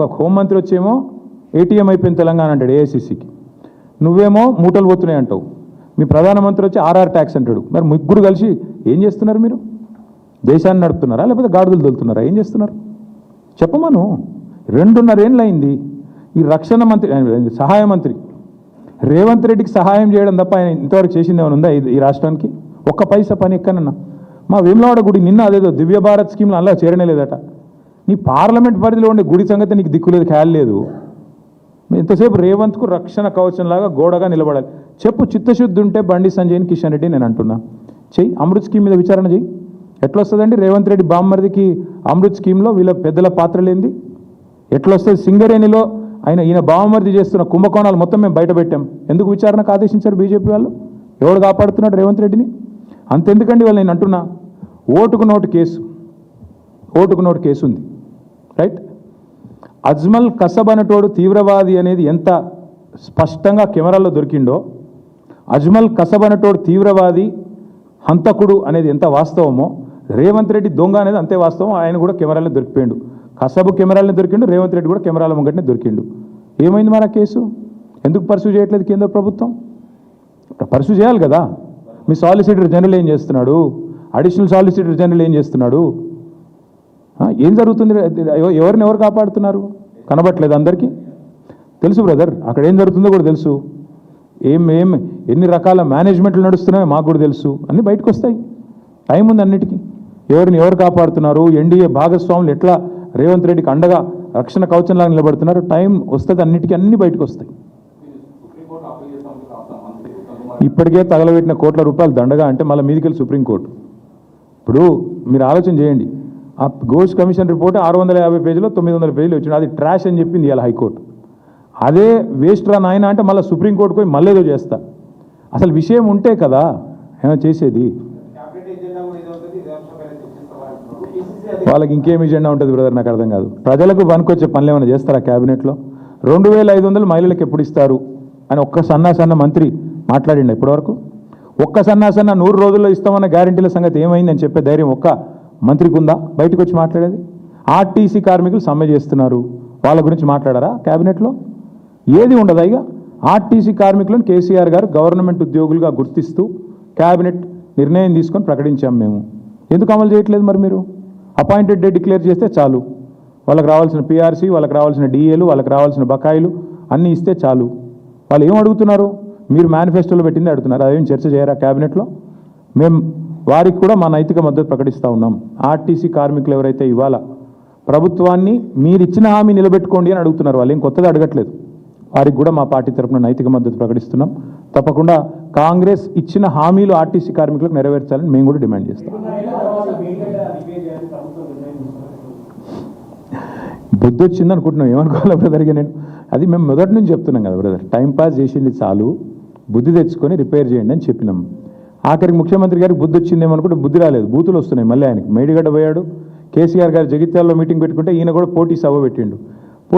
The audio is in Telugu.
ఒక హోంమంత్రి వచ్చేమో ఏటీఎం అయిపోయిన తెలంగాణ అంటాడు ఏఐసిసికి, నువ్వేమో మూటలు పోతున్నాయి అంటావు, మీ ప్రధానమంత్రి వచ్చి ఆర్ఆర్ ట్యాక్స్ అంటాడు. మరి ముగ్గురు కలిసి ఏం చేస్తున్నారు? మీరు దేశాన్ని నడుపుతున్నారా లేకపోతే గాడిదలు తోలుతున్నారా? ఏం చేస్తున్నారు చెప్పమను. 2.5 ఏళ్ళు అయింది. ఈ రక్షణ మంత్రి సహాయ మంత్రి రేవంత్ రెడ్డికి సహాయం చేయడం తప్ప ఆయన ఇంతవరకు చేసింది ఏమైనా ఉందా ఈ రాష్ట్రానికి? ఒక్క పైసా పని ఎక్కనన్నా? మా వేములవాడ గుడి నిన్న అదేదో దివ్య భారత్ స్కీమ్లో అలా చేరనే లేదట. నీ పార్లమెంట్ పరిధిలో ఉండే గుడి సంగతి నీకు దిక్కులేదు, ఖయాల్ లేదు. ఎంతసేపు రేవంత్కు రక్షణ కవచంలాగా గోడగా నిలబడాలి. చెప్పు, చిత్తశుద్ధి ఉంటే బండి సంజయ్ని కిషన్ రెడ్డి నేను అంటున్నా చెయ్యి. అమృత్ స్కీమ్ మీద విచారణ చెయ్యి. ఎట్లా వస్తుందండి రేవంత్ రెడ్డి బామ్మర్దికి అమృత్ స్కీమ్లో వీళ్ళ పెద్దల పాత్ర లేనిది? ఎట్లా వస్తుంది? సింగరేణిలో ఈయన బామ్మర్ది చేస్తున్న కుంభకోణాలు మొత్తం మేము బయట పెట్టాం. ఎందుకు విచారణకు ఆదేశించారు బీజేపీ వాళ్ళు? ఎవడు కాపాడుతున్నాడు రేవంత్ రెడ్డిని? అంతెందుకండి వాళ్ళు నేను అంటున్నా, ఓటుకు నోటు కేసు ఉంది, రైట్? అజ్మల్ కసబ్ అనేటోడు తీవ్రవాది అనేది ఎంత స్పష్టంగా కెమెరాల్లో దొరికిండో, అజ్మల్ కసబ్ అనేటోడు తీవ్రవాది హంతకుడు అనేది ఎంత వాస్తవమో, రేవంత్ రెడ్డి దొంగ అనేది అంతే వాస్తవం. ఆయన కూడా కెమెరాలో దొరికిపోయాడు. కసబ్ కెమెరాలను దొరికిండు, రేవంత్ రెడ్డి కూడా కెమెరాల ముంగటనే దొరికిండు. ఏమైంది మరి ఆ కేసు? ఎందుకు పర్సూ చేయట్లేదు కేంద్ర ప్రభుత్వం? పర్సూ చేయాలి కదా. మీ సాలిసిటర్ జనరల్ ఏం చేస్తున్నాడు? అడిషనల్ సాలిసిటర్ జనరల్ ఏం చేస్తున్నాడు? ఏం జరుగుతుంది? ఎవరిని ఎవరు కాపాడుతున్నారు? కనబట్లేదు అందరికీ? తెలుసు బ్రదర్, అక్కడ ఏం జరుగుతుందో కూడా తెలుసు. ఎన్ని రకాల మేనేజ్మెంట్లు నడుస్తున్నాయో మాకు కూడా తెలుసు. అన్నీ బయటకు వస్తాయి. టైం ఉంది అన్నిటికీ. ఎవరిని ఎవరు కాపాడుతున్నారు, ఎన్డీఏ భాగస్వాములు ఎట్లా రేవంత్ రెడ్డికి అండగా రక్షణ కవచంలాగా నిలబడుతున్నారు, టైం వస్తుంది అన్నిటికీ, అన్నీ బయటకు వస్తాయి. ఇప్పటికే తగలబెట్టిన కోట్ల రూపాయలు దండగా అంటే మళ్ళీ మీదికెళ్ళి సుప్రీంకోర్టు. ఇప్పుడు మీరు ఆలోచన చేయండి, ఆ ఘోష్ కమిషన్ రిపోర్ట్ 650 పేజీలో 900 పేజీలు వచ్చింది. అది ట్రాష్ అని చెప్పింది ఇవాళ హైకోర్టు. అదే వేస్ట్ రా నాయన అంటే మళ్ళీ సుప్రీంకోర్టుకు పోయి మళ్ళీ ఏదో చేస్తా. అసలు విషయం ఉంటే కదా ఏమైనా చేసేది. వాళ్ళకి ఇంకేం ఎజెండా ఉంటుంది బ్రదర్? నాకు అర్థం కాదు. ప్రజలకు పనికొచ్చే పనులు ఏమైనా చేస్తారా క్యాబినెట్లో? 2500 మహిళలకు ఎప్పుడు ఇస్తారు అని ఒక్క సన్న మంత్రి మాట్లాడిండు ఇప్పటివరకు? ఒక్క సన్న 100 రోజుల్లో ఇస్తామన్న గ్యారెంటీల సంగతి ఏమైందని చెప్పే ధైర్యం ఒక్క మంత్రికి ఉందా బయటకు వచ్చి మాట్లాడేది? ఆర్టీసీ కార్మికులు సమ్మె చేస్తున్నారు, వాళ్ళ గురించి మాట్లాడారా క్యాబినెట్లో? ఏది ఉండదా? ఇక ఆర్టీసీ కార్మికులను కేసీఆర్ గారు గవర్నమెంట్ ఉద్యోగులుగా గుర్తిస్తూ క్యాబినెట్ నిర్ణయం తీసుకొని ప్రకటించాం మేము. ఎందుకు అమలు చేయట్లేదు మరి మీరు? అపాయింటెడ్ డే డిక్లేర్ చేస్తే చాలు, వాళ్ళకి రావాల్సిన పీఆర్సీ, వాళ్ళకి రావాల్సిన డిఏలు, వాళ్ళకి రావాల్సిన బకాయిలు అన్నీ ఇస్తే చాలు. వాళ్ళు ఏం అడుగుతున్నారు? మీరు మేనిఫెస్టోలో పెట్టింది అడుగుతున్నారు. అదేం చర్చ చేయరా క్యాబినెట్లో? మేము వారికి కూడా మా నైతిక మద్దతు ప్రకటిస్తూ ఉన్నాం. ఆర్టీసీ కార్మికులు ఎవరైతే ఇవాళ ప్రభుత్వాన్ని మీరు ఇచ్చిన హామీ నిలబెట్టుకోండి అని అడుగుతున్నారు, వాళ్ళు ఏం కొత్తగా అడగట్లేదు. వారికి కూడా మా పార్టీ తరఫున నైతిక మద్దతు ప్రకటిస్తున్నాం. తప్పకుండా కాంగ్రెస్ ఇచ్చిన హామీలు ఆర్టీసీ కార్మికులకు నెరవేర్చాలని మేము కూడా డిమాండ్ చేస్తాం. బుద్ధి వచ్చింది అనుకుంటున్నాం, ఏమనుకోవాలి బ్రదర్? నేను అది మేము మొదటి నుంచి చెప్తున్నాం కదా బ్రదర్, టైంపాస్ చేసింది చాలు, బుద్ధి తెచ్చుకొని రిపేర్ చేయండి అని చెప్పినాం. ఆఖరికి ముఖ్యమంత్రి గారికి బుద్ధి వచ్చిందేమనుకుంటే బుద్ధి రాలేదు, బూతులు వస్తున్నాయి మళ్ళీ ఆయనకి. మేడిగడ్డ పోయాడు, కేసీఆర్ గారు జగిత్యాలలో మీటింగ్ పెట్టుకుంటే ఈయన కూడా పోటీ సభ పెట్టిండు.